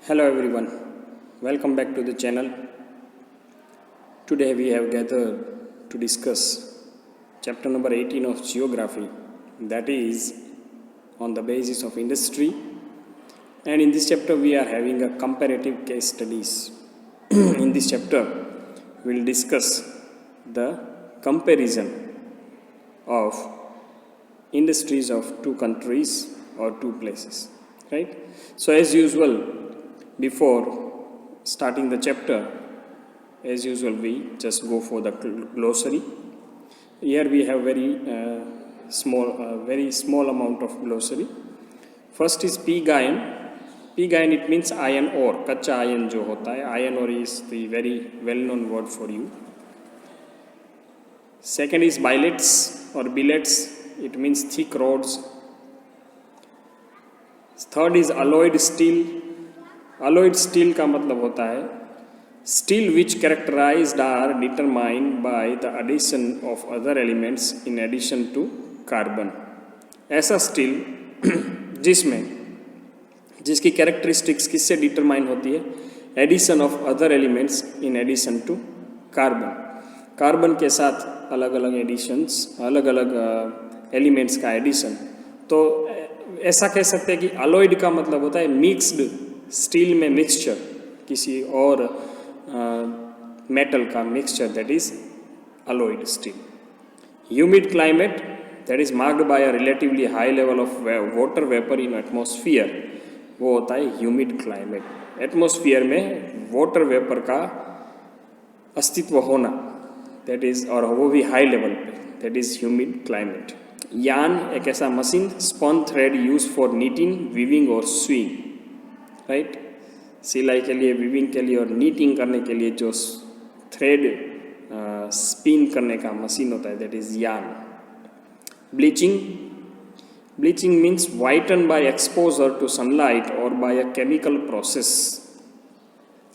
Hello everyone, welcome back to the channel. Today we have gathered to discuss chapter number 18 of geography, that is on the basis of industry, and in this chapter we are having a comparative case studies. In this chapter we will discuss the comparison of industries of two countries or two places, right? So as usual, before starting the chapter, as usual we just go for the glossary. Here we have very small amount of glossary. First is pig iron. Pig iron, it means iron ore, कच्चा iron जो होता है. Iron ore is the very well known word for you. Second is billets or billets, it means thick rods. Third is alloyed steel. Alloyed steel का मतलब होता है steel which characterized are determined by the addition of other elements in addition to carbon. ऐसा steel जिसकी characteristics किससे determine होती है? Addition of other elements in addition to carbon. Carbon के साथ अलग अलग एडिशंस, अलग अलग एलिमेंट्स का एडिशन. तो ऐसा कह सकते हैं कि अलॉयड का मतलब होता है मिक्स्ड, स्टील में मिक्सचर, किसी और मेटल का mixture, that is alloyed steel. Humid climate, that is marked by a relatively high level of water vapour in atmosphere, वो होता है ह्यूमिड क्लाइमेट. एटमॉस्फियर में वाटर वेपर का अस्तित्व होना, दैट इज, और वो भी हाई लेवल पे, that is humid climate. Yarn एक ऐसा machine, spun thread use for knitting, weaving और स्विंग, राइट. सिलाई के लिए, वीविंग के लिए और नीटिंग करने के लिए जो थ्रेड स्पिन करने का मशीन होता है, that is yarn. Bleaching, bleaching means whiten by exposure to sunlight और by a chemical process.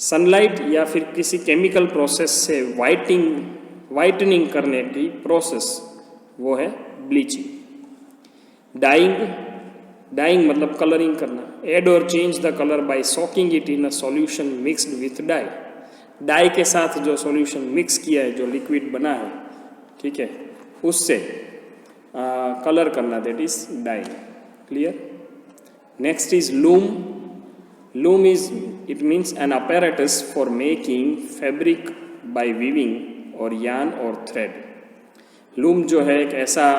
Sunlight या फिर किसी केमिकल प्रोसेस से वाइटनिंग करने की प्रोसेस, वो है ब्लीचिंग. डाइंग, डाइंग मतलब कलरिंग करना. Add or change the colour by soaking it in a solution mixed with dye. Dye के साथ जो सॉल्यूशन मिक्स किया है, जो लिक्विड बना है, ठीक है, उससे कलर करना, that is dyeing. Clear. Next is loom. Loom is, it means an apparatus for making fabric by weaving or yarn और थ्रेड. लूम जो है एक ऐसा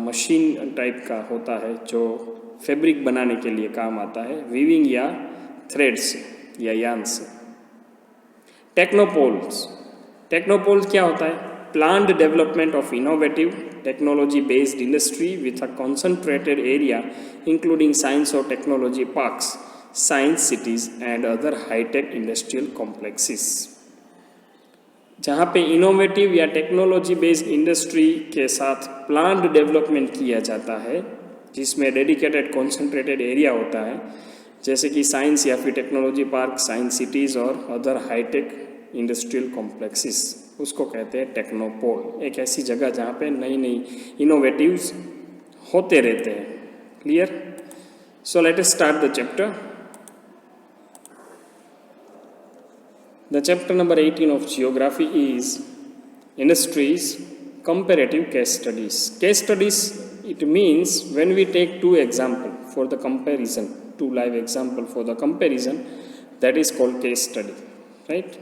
मशीन टाइप का होता है जो फैब्रिक बनाने के लिए काम आता है, वीविंग या थ्रेड से या यान से. टेक्नोपोल्स. टेक्नोपोल्स क्या होता है? Planned development of innovative technology based industry with a concentrated area including science और technology parks, science cities and other high tech industrial complexes. जहाँ पे इनोवेटिव या टेक्नोलॉजी बेस्ड इंडस्ट्री के साथ प्लान्ड डेवलपमेंट किया जाता है, जिसमें डेडिकेटेड कॉन्सेंट्रेटेड एरिया होता है, जैसे कि साइंस या फिर टेक्नोलॉजी पार्क, साइंस सिटीज़ और अदर हाईटेक इंडस्ट्रियल कॉम्प्लेक्सेस, उसको कहते हैं टेक्नोपोल. एक ऐसी जगह जहाँ पे नई नई इनोवेटिव्स होते रहते हैं. Clear. So let us start the chapter. The chapter number 18 of geography is industries, comparative case studies. Case studies, it means when we take two example for the comparison, two live example for the comparison, that is called case study, right?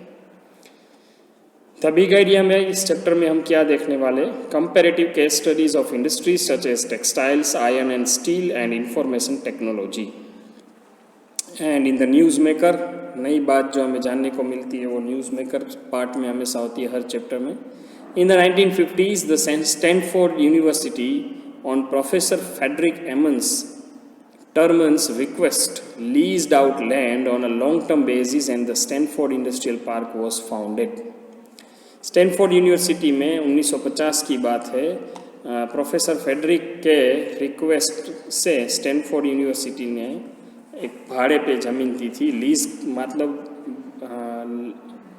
The big idea में इस chapter में हम क्या देखने वाले? Comparative case studies of industries such as textiles, iron and steel and information technology. And in the newsmaker, नई बात जो हमें जानने को मिलती है वो न्यूज़ मेकर पार्ट में हमेशा होती है हर चैप्टर में. In the 1950s the Stanford University on professor Frederick Emmons Terman's request leased out land on a long term basis and the Stanford industrial park was founded. Stanford University में 1950 की बात है. प्रोफेसर फेडरिक के request से Stanford University ने एक भाड़े पे ज़मीन दी थी. लीज मतलब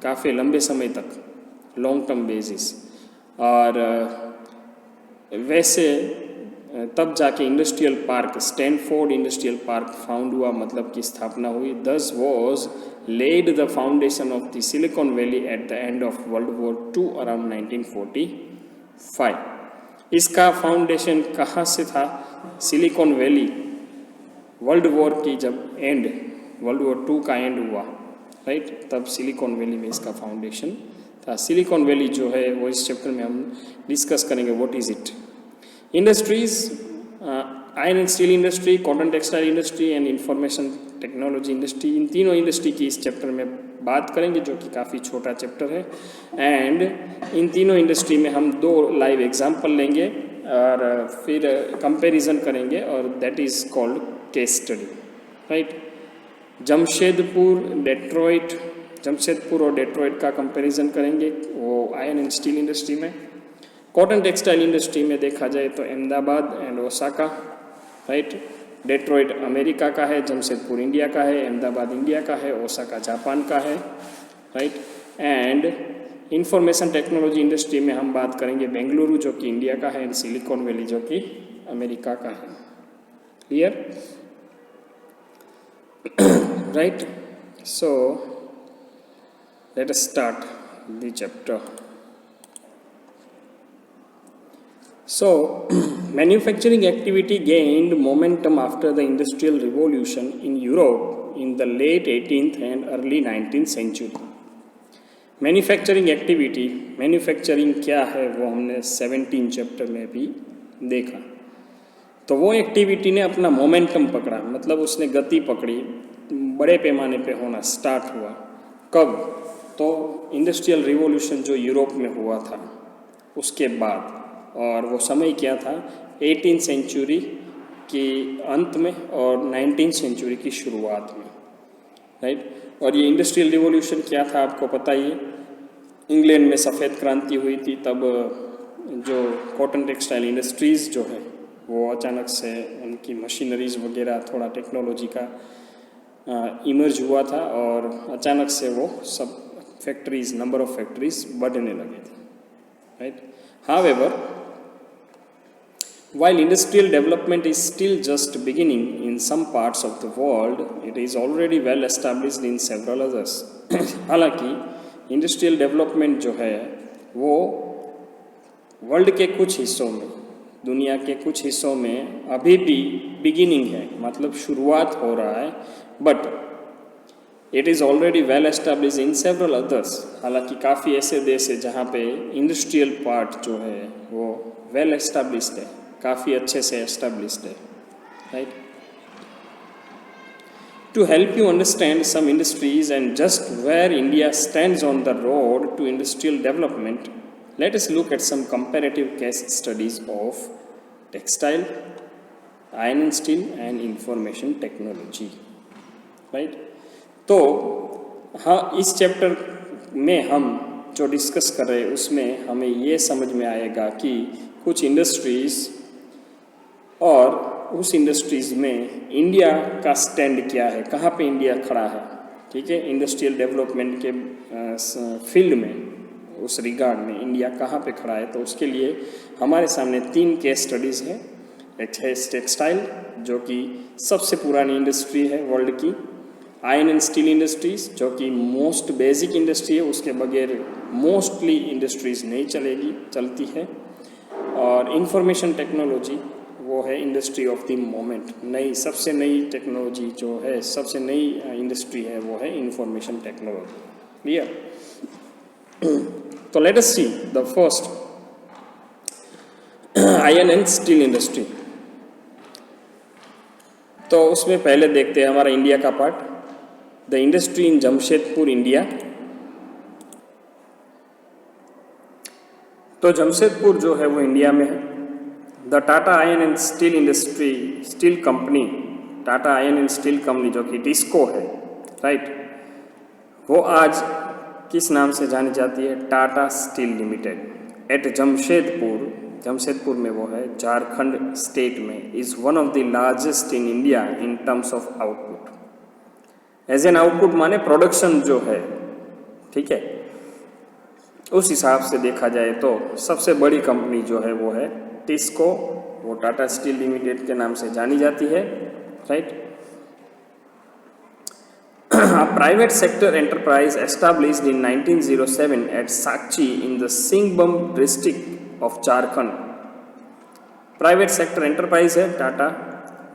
काफ़ी लंबे समय तक, लॉन्ग टर्म बेसिस. और वैसे तब जाके industrial park, Stanford industrial park found हुआ, मतलब की स्थापना हुई। This was laid the foundation of the Silicon Valley at the end of World War two around 1945। इसका फाउंडेशन कहाँ से था? सिलिकॉन वैली वर्ल्ड वॉर की जब एंड, वर्ल्ड वॉर टू का एंड हुआ, राइट, तब सिलिकॉन वैली में इसका फाउंडेशन था। सिलिकॉन वैली जो है वो इस चैप्टर में हम डिस्कस करेंगे, what is it. Industries, iron and steel industry, cotton textile industry and information technology industry, इन तीनों इंडस्ट्री की इस चैप्टर में बात करेंगे, जो कि काफ़ी छोटा चैप्टर है। एंड इन तीनों इंडस्ट्री में हम 2 लाइव एग्जाम्पल लेंगे और फिर कंपैरिजन करेंगे, और that is called case study, right. Jamshedpur और डेट्रॉइट का कंपैरिजन करेंगे, वो आयरन एंड स्टील इंडस्ट्री में। कॉटन टेक्सटाइल इंडस्ट्री में देखा जाए तो Ahmedabad and Osaka, right. Detroit America का है, जमशेदपुर इंडिया का है, अहमदाबाद इंडिया का है, ओसाका जापान का है, right. And information technology industry में हम बात करेंगे बेंगलुरु जो कि इंडिया का है, एंड सिलिकॉन वैली जो कि अमेरिका का है। Clear, right. So let us start the chapter. So, manufacturing activity gained momentum after the Industrial Revolution in Europe in the late 18th and early 19th century. Manufacturing activity, manufacturing क्या है वो हमने 17 chapter में भी देखा। तो वो activity ने अपना मोमेंटम पकड़ा, मतलब उसने गति पकड़ी, बड़े पैमाने पे होना स्टार्ट हुआ। कब? तो इंडस्ट्रियल रिवॉल्यूशन जो यूरोप में हुआ था उसके बाद, और वो समय क्या था? 18th सेंचुरी के अंत में और 19th सेंचुरी की शुरुआत में, राइट। और ये इंडस्ट्रियल रिवॉल्यूशन क्या था आपको पता ही है। इंग्लैंड में सफ़ेद क्रांति हुई थी, तब जो कॉटन टेक्सटाइल इंडस्ट्रीज़ जो है वो अचानक से उनकी मशीनरीज वगैरह, थोड़ा टेक्नोलॉजी का इमर्ज हुआ था, और अचानक से वो सब फैक्ट्रीज, नंबर ऑफ फैक्ट्रीज बढ़ने लगे थे, right. However, while industrial development is still just beginning in some parts of the world, it is already well established in several others. हालांकि इंडस्ट्रियल डेवलपमेंट जो है वो वर्ल्ड के कुछ हिस्सों में, दुनिया के कुछ हिस्सों में अभी भी बिगिनिंग है, मतलब शुरुआत हो रहा है, but it is already well establish in several others. हालांकि काफ़ी ऐसे देश है जहाँ पे इंडस्ट्रियल पार्ट जो है वो वेल एस्टेब्लिश्ड है, काफ़ी अच्छे से एस्टेब्लिश्ड है, right. To help you understand some industries and just where India stands on the road to industrial development, let us look at some comparative case studies of textile, iron and steel and information technology, right. तो हाँ, इस chapter में हम जो discuss कर रहे हैं उसमें हमें ये समझ में आएगा कि कुछ इंडस्ट्रीज़ और उस इंडस्ट्रीज़ में इंडिया का स्टैंड क्या है, कहाँ पे इंडिया खड़ा है, ठीक है। इंडस्ट्रियल डेवलपमेंट के फील्ड में, उस रिगार्ड में इंडिया कहाँ पे खड़ा है। तो उसके लिए हमारे सामने 3 केस स्टडीज़ हैं। एक है टेक्सटाइल जो कि सबसे पुरानी इंडस्ट्री है वर्ल्ड की, आयरन एंड स्टील इंडस्ट्रीज़ जो कि मोस्ट बेसिक इंडस्ट्री है, उसके बगैर मोस्टली इंडस्ट्रीज़ नहीं चलती है, और इंफॉर्मेशन टेक्नोलॉजी वो है इंडस्ट्री ऑफ द मोमेंट, नई, सबसे नई टेक्नोलॉजी जो है, सबसे नई इंडस्ट्री है वो है इंफॉर्मेशन टेक्नोलॉजी। क्लियर। तो late us see the first, iron and steel industry. तो उसमें पहले देखते हैं हमारा इंडिया का part, the industry in Jamshedpur India. तो जमशेदपुर जो है वो इंडिया में है। The Tata iron and steel industry, steel company, Tata iron and steel company जो कि टिस्को है, राइट, वो आज किस नाम से जानी जाती है? Tata steel limited. At Jamshedpur में वो है, झारखंड स्टेट में, is one of the largest in India in terms of output. As an output माने प्रोडक्शन जो है, ठीक है, उस हिसाब से देखा जाए तो सबसे बड़ी कंपनी जो है वो है टिस्को, वो टाटा स्टील लिमिटेड के नाम से जानी जाती है, right. A private sector enterprise established in 1907 at Sakchi in the Singhbum district of Jharkhand. Private sector enterprise है टाटा,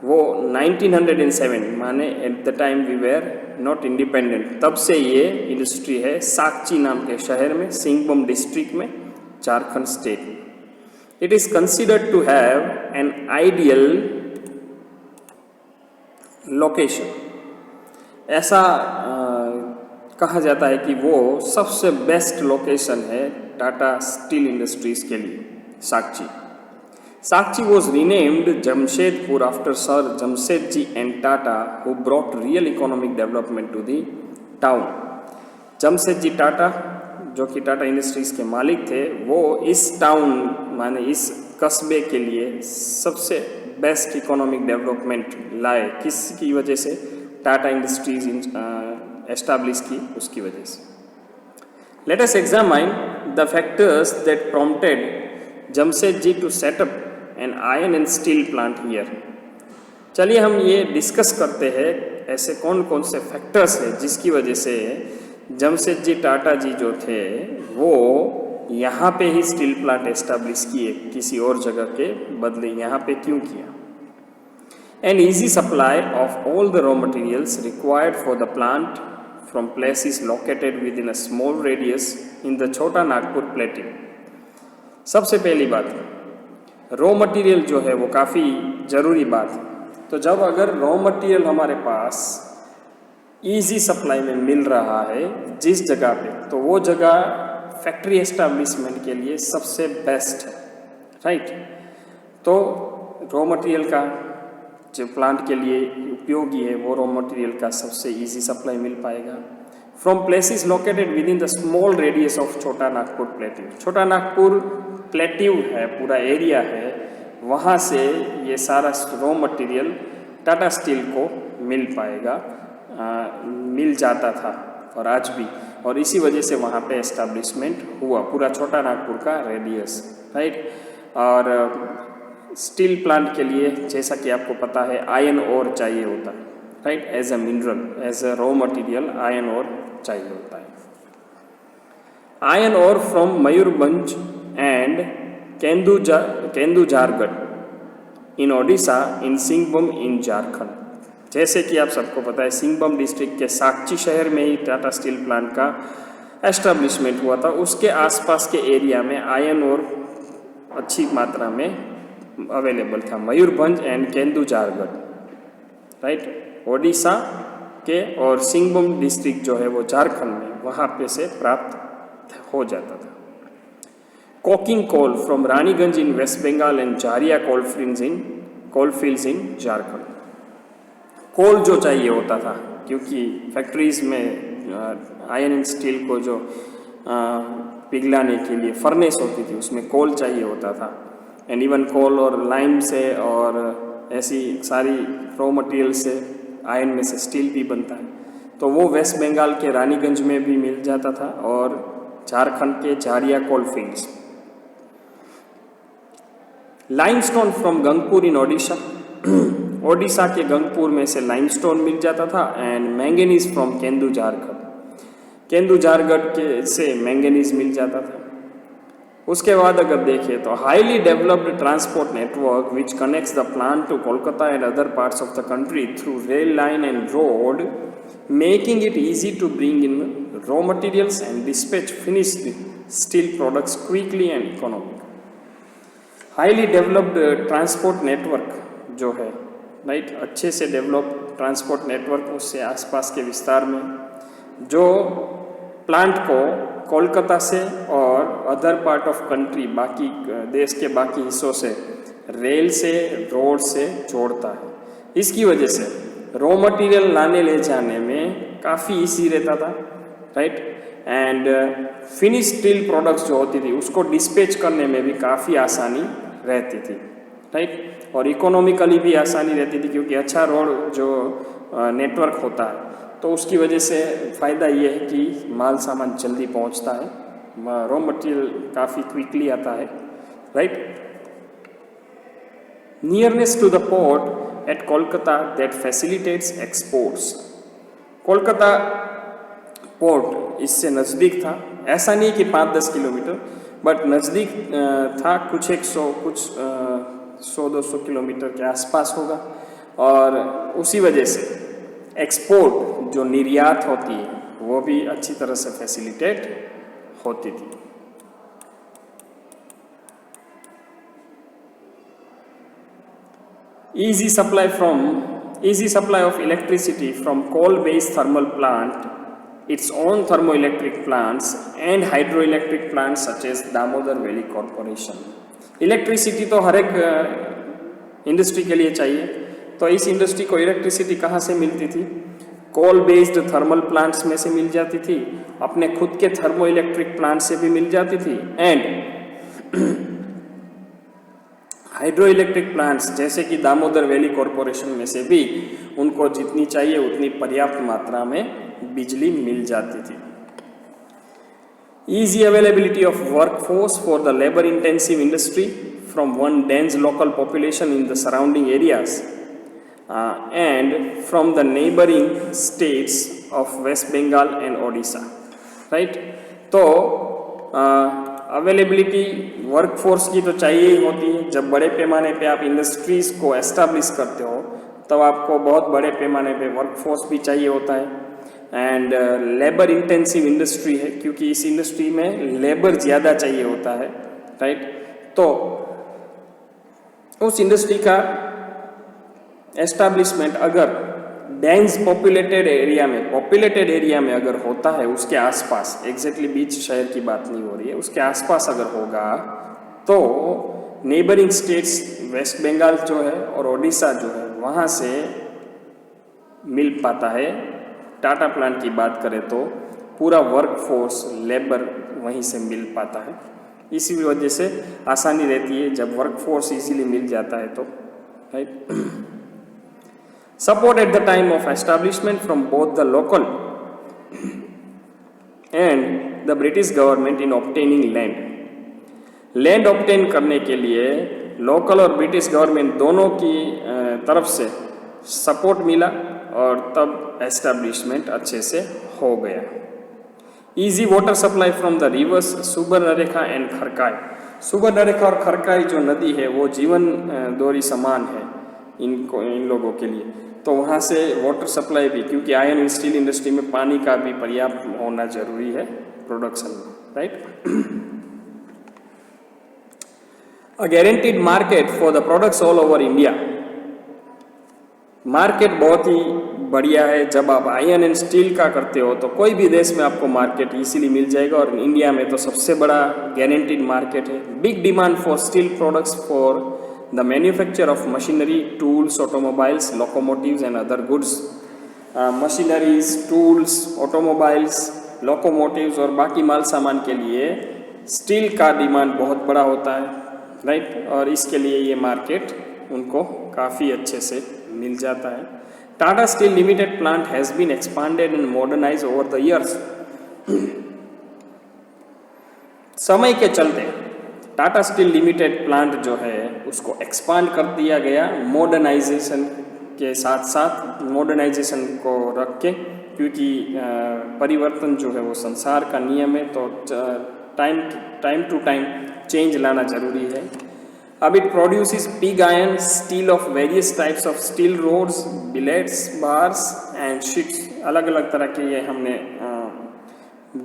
वो 1907 माने at the time we were not independent, तब से ये इंडस्ट्री है साकची नाम के शहर में, सिंहभूम डिस्ट्रिक्ट में, Jharkhand state. It is considered to have an ideal location, ऐसा कहा जाता है कि वो सबसे बेस्ट लोकेशन है टाटा स्टील इंडस्ट्रीज के लिए, Sakchi. Sakchi was renamed Jamshedpur after sir Jamshedji and Tata who brought real economic development to the town. Jamshedji Tata जो कि टाटा इंडस्ट्रीज के मालिक थे, वो इस टाउन माने इस कस्बे के लिए सबसे बेस्ट इकोनॉमिक डेवलपमेंट लाए। किसकी वजह से? टाटा इंडस्ट्रीज एस्टैब्लिश की, उसकी वजह से। Let us examine the factors that prompted Jamshedji to set up an iron and steel plant here. चलिए हम ये डिस्कस करते हैं ऐसे कौन कौन से फैक्टर्स हैं जिसकी वजह से जमशेदजी टाटा जी जो थे वो यहाँ पे ही स्टील प्लांट एस्टैब्लिश किए, किसी और जगह के बदले यहाँ पे क्यों किया। An easy supply of all the raw materials required for the plant from places located within a small radius in the Chota Nagpur Plateau. सबसे पहली बात, रॉ मटेरियल जो है वो काफ़ी ज़रूरी बात है। तो जब अगर रॉ मटेरियल हमारे पास इजी सप्लाई में मिल रहा है जिस जगह पे, तो वो जगह फैक्ट्री एस्टैब्लिशमेंट के लिए सबसे बेस्ट है, राइट। तो रॉ मटेरियल का जो प्लांट के लिए उपयोगी है वो रॉ मटेरियल का सबसे इजी सप्लाई मिल पाएगा। From places located with in the small radius of छोटा नागपुर प्लेट्यू। छोटा नागपुर प्लेट्यू है, पूरा एरिया है, वहाँ से ये सारा रॉ मटेरियल टाटा स्टील को मिल पाएगा, मिल जाता था और आज भी, और इसी वजह से वहाँ पे एस्टैब्लिशमेंट हुआ पूरा छोटा नागपुर का रेडियस, राइट। और स्टील प्लांट के लिए जैसा कि आपको पता है आयरन ओर चाहिए होता है, right, as a mineral, as a raw material iron ore चाहिए होता है। Iron ore from Mayurbhanj and Kendujhargarh in Odisha in Singhbhum in Jharkhand. जैसे कि आप सबको पता है सिंहभूम डिस्ट्रिक्ट के साकची शहर में ही टाटा स्टील प्लांट का एस्टैब्लिशमेंट हुआ था। उसके आसपास के एरिया में आयरन ओर अच्छी मात्रा में अवेलेबल था, मयूरभंज एंड केंदुझारगढ़, राइट, ओडिशा के, और सिंहभूम डिस्ट्रिक्ट जो है वो झारखंड में, वहाँ पे से प्राप्त हो जाता था। Coking coal from Raniganj in West Bengal and Jharia coalfields in Jharkhand. Coal जो चाहिए होता था, क्योंकि फैक्ट्रीज में आयरन एंड स्टील को जो पिघलाने के लिए फर्नेस होती थी उसमें कोल चाहिए होता था। एंड इवन कोल और लाइम से और ऐसी सारी रॉ मटेरियल से आयरन में से स्टील भी बनता है। तो वो वेस्ट बंगाल के रानीगंज में भी मिल जाता था और झारखंड के झारिया कोलफील्ड्स। लाइमस्टोन फ्रॉम गंगपुर इन ओडिशा। ओडिशा के गंगपुर में से लाइमस्टोन मिल जाता था। एंड मैंगनीज फ्रॉम केंदुझारगढ़ के से मैंगनीज मिल जाता था। उसके बाद अगर देखें तो highly developed transport network which connects the plant to Kolkata and other parts of the country through rail line and road, making it easy to bring in raw materials and dispatch finished steel products quickly and economic. Highly developed transport network जो है, right, अच्छे से develop transport network उससे आसपास के विस्तार में, जो प्लांट को कोलकाता से और अदर पार्ट ऑफ कंट्री, बाकी देश के बाकी हिस्सों से रेल से, रोड से जोड़ता है। इसकी वजह से रॉ मटेरियल लाने ले जाने में काफ़ी इजी रहता था, right, and finish steel products जो होती थी उसको डिस्पैच करने में भी काफ़ी आसानी रहती थी, राइट, और इकोनॉमिकली भी आसानी रहती थी क्योंकि अच्छा रोड जो नेटवर्क होता है तो उसकी वजह से फ़ायदा ये है कि माल सामान जल्दी पहुंचता है, रॉ मटेरियल काफ़ी क्विकली आता है, right. Nearness to the port at Kolkata that facilitates exports. Kolkata port इससे नज़दीक था, ऐसा नहीं कि 5-10 किलोमीटर, बट नज़दीक था, कुछ 100 कुछ 100-200 किलोमीटर के आसपास होगा, और उसी वजह से एक्सपोर्ट जो निर्यात होती है वो भी अच्छी तरह से फैसिलिटेट होती थी। Easy supply of electricity from coal-based thermal plant, its own thermoelectric plants and hydroelectric plants such as Damodar Valley Corporation. Electricity तो हर एक इंडस्ट्री के लिए चाहिए, तो इस इंडस्ट्री को इलेक्ट्रिसिटी कहाँ से मिलती थी? कोल बेस्ड थर्मल प्लांट्स में से मिल जाती थी, अपने खुद के थर्मो इलेक्ट्रिक प्लांट से भी मिल जाती थी, एंड हाइड्रो इलेक्ट्रिक प्लांट्स जैसे कि दामोदर वैली कॉरपोरेशन में से भी उनको जितनी चाहिए उतनी पर्याप्त मात्रा में बिजली मिल जाती थी। Easy availability of workforce for the labor intensive industry from one dense local population in the surrounding areas and from the neighboring states of West Bengal and Odisha, right? तो अवेलेबिलिटी वर्कफोर्स की तो चाहिए ही होती है। जब बड़े पैमाने पे आप इंडस्ट्रीज़ को एस्टैब्लिश करते हो तब आपको बहुत बड़े पैमाने पे वर्कफोर्स भी चाहिए होता है, एंड लेबर इंटेंसिव इंडस्ट्री है क्योंकि इस इंडस्ट्री में लेबर ज़्यादा चाहिए होता है, राइट? तो उस इंडस्ट्री का एस्टैब्लिशमेंट अगर डेंस पॉपुलेटेड एरिया में अगर होता है, उसके आसपास, एग्जैक्टली बीच शहर की बात नहीं हो रही है, उसके आसपास अगर होगा तो नेबरिंग स्टेट्स वेस्ट बंगाल जो है और ओडिशा जो है वहाँ से मिल पाता है। टाटा प्लांट की बात करें तो पूरा वर्कफोर्स लेबर वहीं से मिल पाता है, इसी वजह से आसानी रहती है जब वर्कफोर्स इजीली मिल जाता है तो, right? Support at the time of establishment from both the local and the British government in obtaining land. Land obtain करने के लिए लोकल और ब्रिटिश गवर्नमेंट दोनों की तरफ से सपोर्ट मिला और तब एस्टैब्लिशमेंट अच्छे से हो गया। Easy water supply from the reverse Subarnarekha and Kharkai. Subarnarekha और खरकाई जो नदी है वो जीवन दोरी समान है इन लोगों के लिए, तो वहाँ से वाटर सप्लाई भी, क्योंकि आयरन एंड स्टील इंडस्ट्री में पानी का भी पर्याप्त होना जरूरी है प्रोडक्शन में, right? A guaranteed market for the products all over India. Market बहुत ही बढ़िया है। जब आप आयरन एंड स्टील का करते हो तो कोई भी देश में आपको मार्केट इजीली मिल जाएगा, और इंडिया में तो सबसे बड़ा गारंटीड मार्केट है। Big demand for steel products for the manufacture of machinery, tools, automobiles, locomotives and other goods. Machineries, tools, automobiles, locomotives और बाकी माल सामान के लिए स्टील का डिमांड बहुत बड़ा होता है, राइट? और इसके लिए ये मार्केट उनको काफ़ी अच्छे से मिल जाता है। Tata steel limited plant has been expanded and modernise over the years. समय के चलते टाटा स्टील लिमिटेड प्लांट जो है उसको एक्सपांड कर दिया गया, मॉडर्नाइजेशन के साथ साथ, मॉडर्नाइजेशन को रख के, क्योंकि परिवर्तन जो है वो संसार का नियम है, तो टाइम टू टाइम चेंज लाना जरूरी है। अब it produces pig iron steel of various types of steel rods, billets, bars and sheets. अलग अलग तरह के ये हमने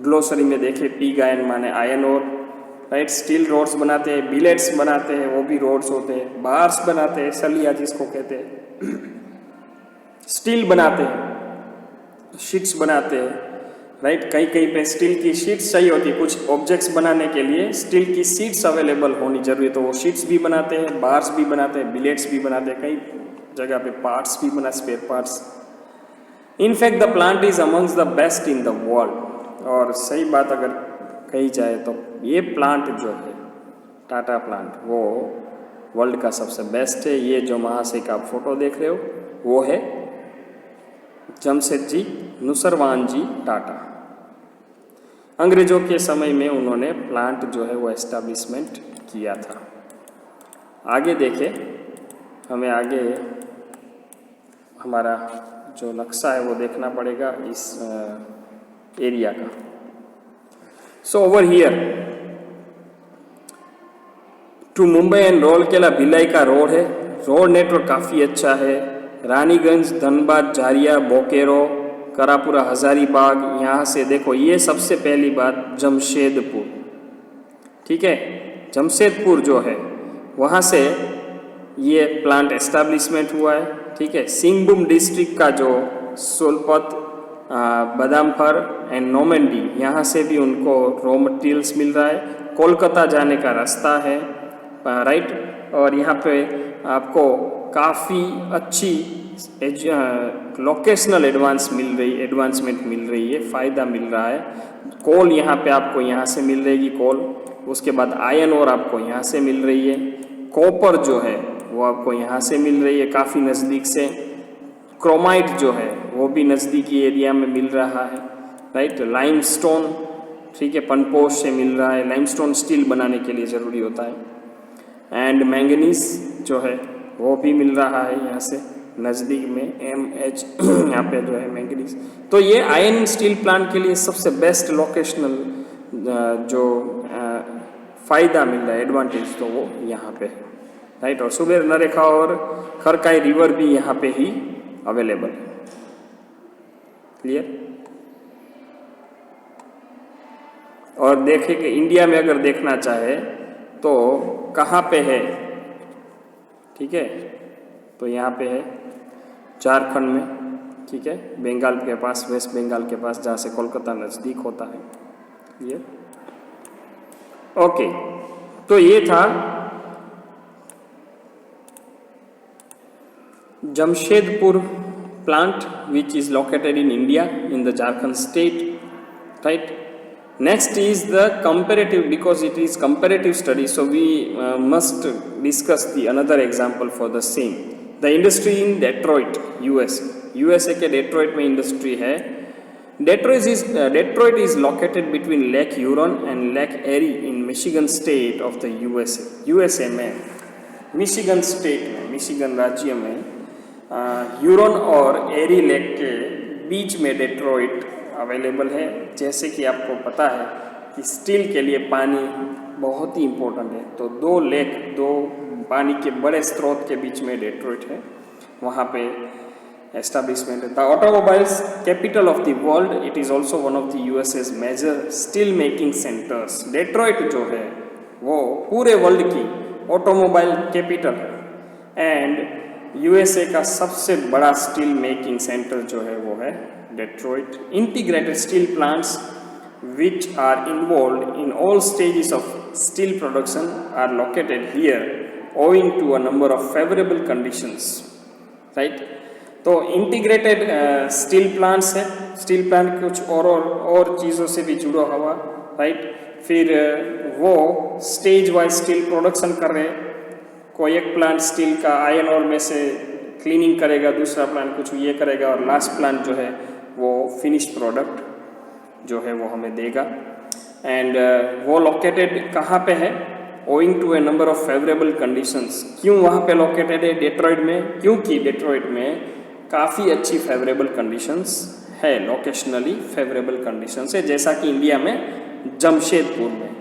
ग्लोसरी में देखे। पिग आयरन माने आयरन और, राइट? स्टील रोड्स बनाते हैं, बिलेट्स बनाते हैं, वो भी रोड्स होते हैं, बार्स बनाते हैं, सलिया जिसको कहते हैं, स्टील बनाते हैं, शीट्स बनाते हैं, राइट? कहीं कहीं पे स्टील की शीट्स चाहिए होती है, कुछ ऑब्जेक्ट्स बनाने के लिए स्टील की शीट्स अवेलेबल होनी जरूरी, तो वो शीट्स भी बनाते हैं, बार्स भी बनाते हैं, बिलेट्स भी बनाते हैं, कई जगह पे पार्ट्स भी बना, spare parts. In fact the plant is amongst the best in the world. और सही बात अगर कही जाए तो ये प्लांट जो है टाटा प्लांट वो वर्ल्ड का सबसे बेस्ट है। ये जो महाशय का आप फोटो देख रहे हो वो है जमशेदजी नुसरवान जी टाटा। अंग्रेजों के समय में उन्होंने प्लांट जो है वो एस्टैब्लिशमेंट किया था। आगे देखें, हमें आगे हमारा जो नक्शा है वो देखना पड़ेगा इस एरिया का। So over here to Mumbai and Rourkela Bhilai का रोड है। रोड नेटवर्क काफ़ी अच्छा है। रानीगंज, धनबाद, झारिया, बोकेरो, करापुरा, हजारीबाग, यहाँ से देखो ये सबसे पहली बात जमशेदपुर, ठीक है, जमशेदपुर जो है वहाँ से ये प्लांट एस्टैब्लिशमेंट हुआ है, ठीक है। सिंहभूम डिस्ट्रिक्ट का जो सोलपत, बादामफर एंड नोमेंडी, यहाँ से भी उनको रॉ मटेरियल्स मिल रहा है। कोलकाता जाने का रास्ता है, राइट। और यहाँ पे आपको काफ़ी अच्छी लोकेशनल एडवांसमेंट मिल रही है, फ़ायदा मिल रहा है। कोल यहाँ पे आपको यहाँ से मिल रहेगी कोल, उसके बाद आयरन और आपको यहाँ से मिल रही है। कॉपर जो है वो आपको यहाँ से मिल रही है काफ़ी नज़दीक से। क्रोमाइट जो है वो भी नज़दीकी एरिया में मिल रहा है, राइट। लाइमस्टोन, ठीक है, पनपोश से मिल रहा है। लाइमस्टोन स्टील बनाने के लिए ज़रूरी होता है। एंड मैंगनीज जो है वो भी मिल रहा है यहाँ से नज़दीक में, MH यहाँ पे जो है मैंगनीज। तो ये आयरन स्टील प्लांट के लिए सबसे बेस्ट लोकेशनल जो फ़ायदा मिल रहा है, एडवांटेज, तो वो यहाँ पे है, राइट। और सुबेर नरेखा और खरकाई रिवर भी यहाँ पे ही अवेलेबल है। क्लियर। और देखें कि इंडिया में अगर देखना चाहे तो कहाँ पे है, ठीक है, तो यहाँ पे है झारखंड में, ठीक है, बंगाल के पास, वेस्ट बंगाल के पास, जहाँ से कोलकाता नज़दीक होता है। क्लियर। ओके, तो ये था Jamshedpur plant which is located in India in the Jharkhand state, right. Next is the comparative, because it is comparative study, so we must discuss the another example for the same. The industry in Detroit, USA के Detroit में industry है। Detroit is located between Lake Huron and Lake Erie in Michigan state of the USA में, Michigan state में, Michigan राज्य में Hurun और एरी lake के बीच में डेट्रॉइट अवेलेबल है। जैसे कि आपको पता है कि स्टील के लिए पानी बहुत ही इम्पोर्टेंट है, तो दो पानी के बड़े स्रोत के बीच में डेट्रॉइट है, वहाँ पे एस्टैब्लिशमेंट है। The automobiles capital of the world, it is also one of the USA's major steel making centres. Detroit जो है वो पूरे वर्ल्ड की ऑटोमोबाइल कैपिटल है एंड यूएसए का सबसे बड़ा स्टील मेकिंग सेंटर जो है वो है Detroit. Integrated steel plants which are involved in all stages of steel production are located here owing to a number of favorable conditions, right. तो integrated steel plants है, steel plant कुछ और चीज़ों से भी जुड़ा हुआ, राइट। फिर वो स्टेज वाइज स्टील प्रोडक्शन कर रहे हैं। कोई एक प्लांट स्टील का आयरन और में से क्लीनिंग करेगा, दूसरा प्लांट कुछ ये करेगा, और लास्ट प्लांट जो है वो फिनिश प्रोडक्ट जो है वो हमें देगा। एंड वो लोकेटेड कहाँ पे है? Owing to a number of favourable conditions. क्यों वहाँ पे लोकेटेड है डेट्रॉइट में? क्योंकि डेट्रॉइट में काफ़ी अच्छी फेवरेबल कंडीशंस है, लोकेशनली फेवरेबल कंडीशंस है, जैसा कि इंडिया में जमशेदपुर में।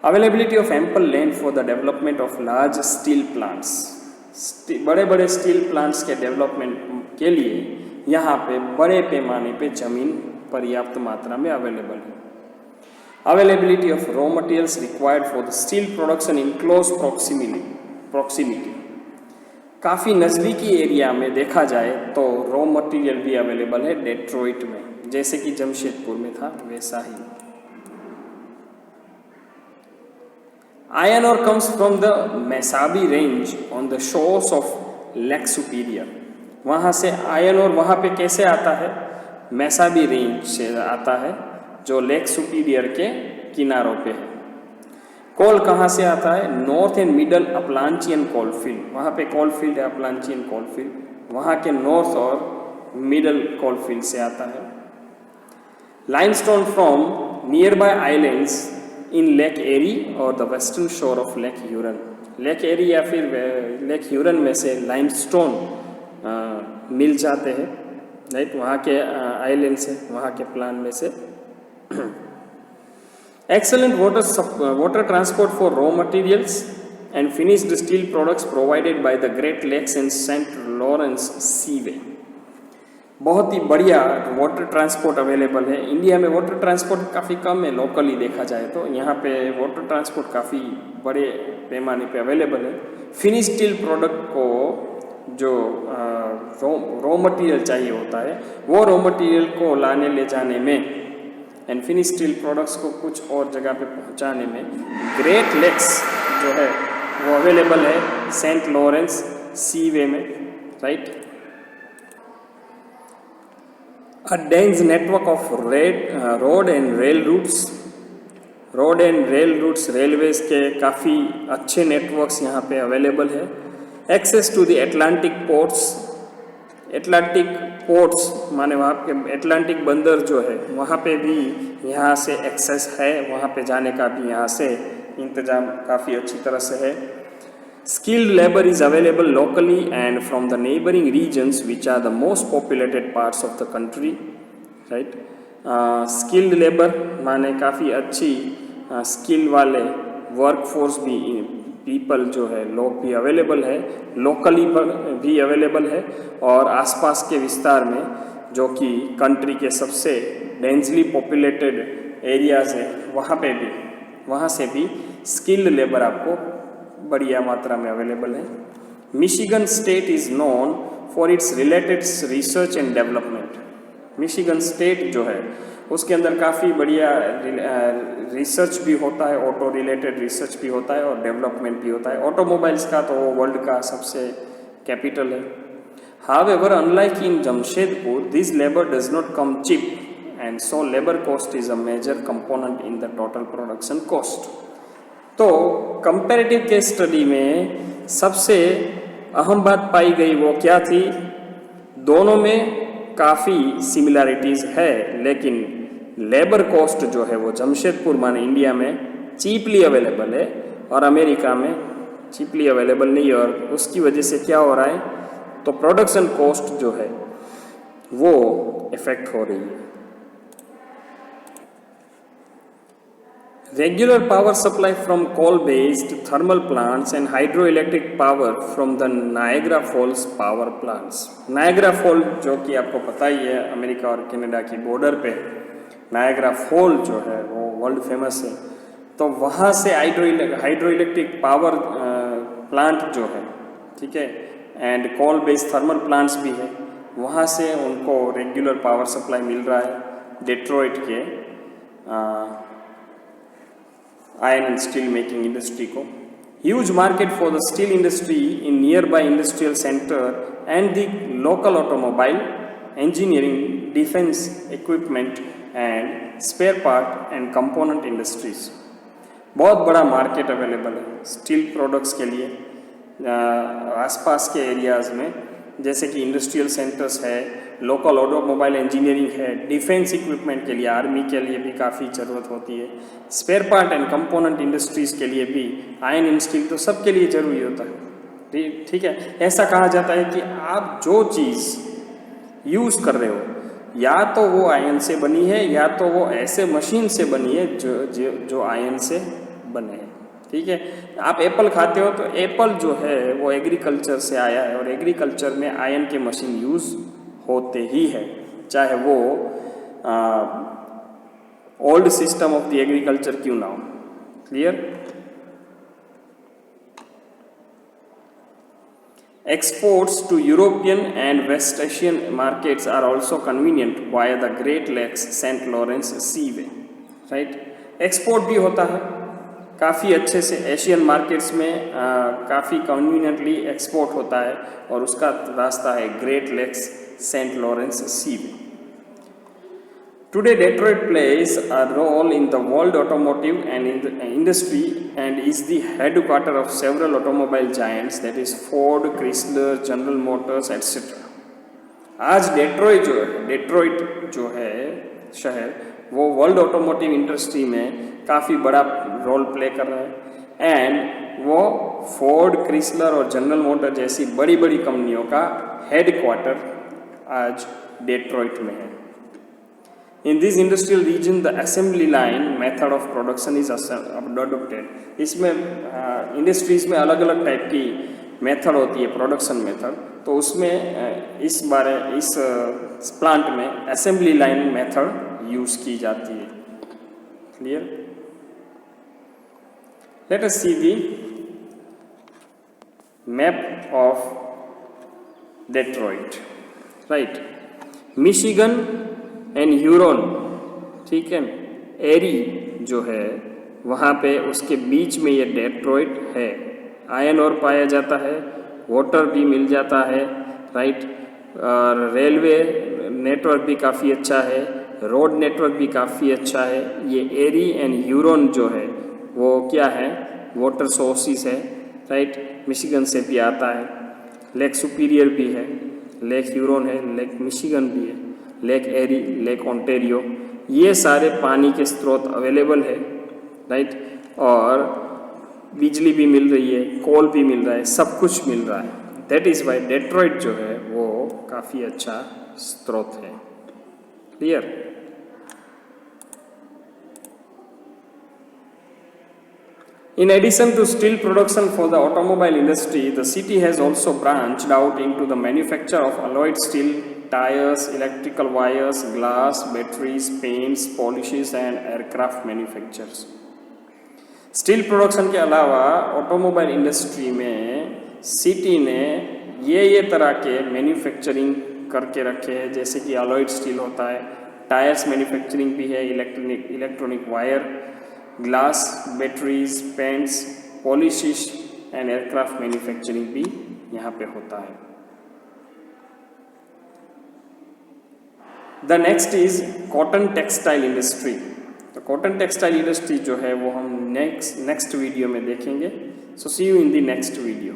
Availability of ample land for the development of large steel plants. बड़े बड़े स्टील प्लांट्स के डेवलपमेंट के लिए यहाँ पे बड़े पैमाने पे जमीन पर्याप्त मात्रा में अवेलेबल है। Availability of raw materials required for the steel production in close proximity. काफ़ी नज़दीकी एरिया में देखा जाए तो रॉ मटेरियल भी अवेलेबल है डेट्रॉइट में, जैसे कि जमशेदपुर में था वैसा ही। Iron ore comes from the Mesabi range on the shores of lake Superior. वहाँ से आयरन ओर वहाँ पे कैसे आता है? मैसाबी रेंज से आता है, जो लेक सुपीरियर के किनारों पे है। कोल कहाँ से आता है? North and middle Appalachian coalfield. वहाँ पे कोलफील्ड है, अपलांचियन कोलफील्ड, वहाँ के नॉर्थ और मिडल कोलफील्ड से आता है। Limestone from nearby islands in lake Erie और the western shore of lake Huron. Lake Erie या फिर लेक ह्यूरन में से लाइमस्टोन मिल जाते हैं, राइट, वहाँ के आइलैंड से, वहाँ के प्लान में से। Excellent water transport for raw materials and finished steel products provided by the Great Lakes and Saint Lawrence Seaway. बहुत ही बढ़िया वाटर ट्रांसपोर्ट अवेलेबल है। इंडिया में वाटर ट्रांसपोर्ट काफ़ी कम है, लोकली देखा जाए तो। यहाँ पे वाटर ट्रांसपोर्ट काफ़ी बड़े पैमाने पे अवेलेबल है। फिनिश स्टील प्रोडक्ट को जो रॉ मटेरियल चाहिए होता है, वो रॉ मटेरियल को लाने ले जाने में एंड फिनिश स्टील प्रोडक्ट्स को कुछ और जगह पे पहुँचाने में ग्रेट लेक्स जो है वो अवेलेबल है सेंट लॉरेंस सीवे में, right. A dense network of road and rail routes, railways के काफ़ी अच्छे नेटवर्क्स यहाँ पे अवेलेबल है। Access to the Atlantic ports माने वहाँ के एटलांटिक बंदर जो है वहाँ पे भी यहाँ से एक्सेस है, वहाँ पे जाने का भी यहाँ से इंतज़ाम काफ़ी अच्छी तरह से है। Skilled labor is available locally and from the neighboring regions which are the most populated parts of the country, right? Skilled labor माने काफ़ी अच्छी स्किल वाले वर्कफोर्स भी, पीपल जो है, लोग भी अवेलेबल है, लोकली भी अवेलेबल है, और आसपास के विस्तार में जो कि कंट्री के सबसे डेंसली पॉपुलेटेड एरियाज़ है वहाँ से भी स्किल्ड लेबर आपको बढ़िया मात्रा में अवेलेबल है। Michigan state is known for its related research and development. Michigan state जो है उसके अंदर काफ़ी बढ़िया रिसर्च भी होता है, ऑटो रिलेटेड रिसर्च भी होता है और डेवलपमेंट भी होता है। ऑटोमोबाइल्स का तो वर्ल्ड का सबसे कैपिटल है। However unlike in Jamshedpur this labour does not come cheap and so labour cost is a major component in the total production cost. तो कंपैरेटिव केस स्टडी में सबसे अहम बात पाई गई वो क्या थी? दोनों में काफ़ी सिमिलैरिटीज़ है, लेकिन लेबर कॉस्ट जो है वो जमशेदपुर माने इंडिया में चीपली अवेलेबल है और अमेरिका में चीपली अवेलेबल नहीं है, और उसकी वजह से क्या हो रहा है, तो प्रोडक्शन कॉस्ट जो है वो इफेक्ट हो रही है। Regular power supply from coal-based thermal plants and hydroelectric power from the Niagara Falls power plants. Niagara Falls जो कि आपको पता ही है अमेरिका और कनाडा की बॉर्डर पे नायग्रा फॉल जो है वो वर्ल्ड फेमस है। तो वहाँ से हाइड्रोइलेक्ट्रिक पावर प्लांट जो है, ठीक है, and coal based thermal plants भी है, वहाँ से उनको रेगुलर पावर सप्लाई मिल रहा है डेट्रॉइट के iron and steel making industry को। Huge market for the steel industry in nearby industrial centre and the local automobile engineering defence equipment and spare part and component industries. बहुत बड़ा market available है steel products के लिए आसपास के areas में, जैसे कि इंडस्ट्रियल सेंटर्स है, लोकल ऑटोमोबाइल इंजीनियरिंग है, डिफेंस इक्विपमेंट के लिए, आर्मी के लिए भी काफ़ी ज़रूरत होती है, spare part and component industries के लिए भी आयरन एंड स्टील तो सबके लिए ज़रूरी होता है। ठीक है, ऐसा कहा जाता है कि आप जो चीज़ यूज़ कर रहे हो या तो वो आयरन से बनी है या तो वो ऐसे मशीन से बनी है जो आयरन से बने हैं। ठीक है, आप एप्पल खाते हो तो एप्पल जो है वो एग्रीकल्चर से आया है और एग्रीकल्चर में आयरन के मशीन यूज़ होते ही है, चाहे वो old system of the agriculture क्यों ना हो। Clear? Exports to European and West Asian markets are also convenient via the Great Lakes St. Lawrence Seaway, right? Export भी होता है काफ़ी अच्छे से एशियन मार्केट्स में, काफ़ी कन्वीनियंटली एक्सपोर्ट होता है और उसका रास्ता है Great Lakes Saint Lawrence Seaway. Today, Detroit plays a role in the world automotive and in the industry and is the headquarter of several automobile giants, that is Ford, Chrysler, General Motors, etc. आज Detroit जो है शहर वो world automotive industry में काफ़ी बड़ा role play कर रहा है एंड वो फोर्ड, क्रिसलर और जनरल मोटर जैसी बड़ी बड़ी कंपनियों का हेडक्वार्टर आज डेट्रॉइट में है। In this industrial region the assembly line method of production is adopted. इसमें इंडस्ट्रीज में अलग अलग टाइप की मेथड होती है, प्रोडक्शन मेथड, तो उसमें इस प्लांट में असेंबली लाइन मेथड यूज की जाती है। Clear? Let us see the map of Detroit, right. Michigan and Huron, ठीक है, एरी जो है वहाँ पे उसके बीच में ये डेट्रॉइट है। आयरन और पाया जाता है, वाटर भी मिल जाता है, राइट। और रेलवे नेटवर्क भी काफ़ी अच्छा है, रोड नेटवर्क भी काफ़ी अच्छा है। ये एरी एंड ह्यूरॉन जो है वो क्या है, वाटर सोर्सेस है, राइट। मिशिगन से भी आता है। लेक सुपीरियर भी है, लेक ह्यूरॉन है, लेक मिशिगन भी है, लेक एरी, लेक ओंटारियो, ये सारे पानी के स्रोत अवेलेबल है, राइट। और बिजली भी मिल रही है, कोल भी मिल रहा है, सब कुछ मिल रहा है। दैट इज़ वाई डेट्रॉइट जो है वो काफ़ी अच्छा स्रोत है। Clear? In addition to steel production for the automobile industry, the city has also branched out into the manufacture of alloyed steel, tires, electrical wires, glass, batteries, paints, polishes and aircraft manufacturers. Steel production के अलावा automobile industry में city ने ये तरह के manufacturing करके रखे हैं, जैसे कि अलॉयड स्टील होता है, टायर्स मैन्युफैक्चरिंग भी है, electronic wire, glass, batteries, paints, polishes and aircraft manufacturing भी यहाँ पे होता है। The next is cotton textile industry. तो कॉटन टेक्सटाइल इंडस्ट्री जो है वो हम नेक्स्ट वीडियो में देखेंगे। So see you in the next video.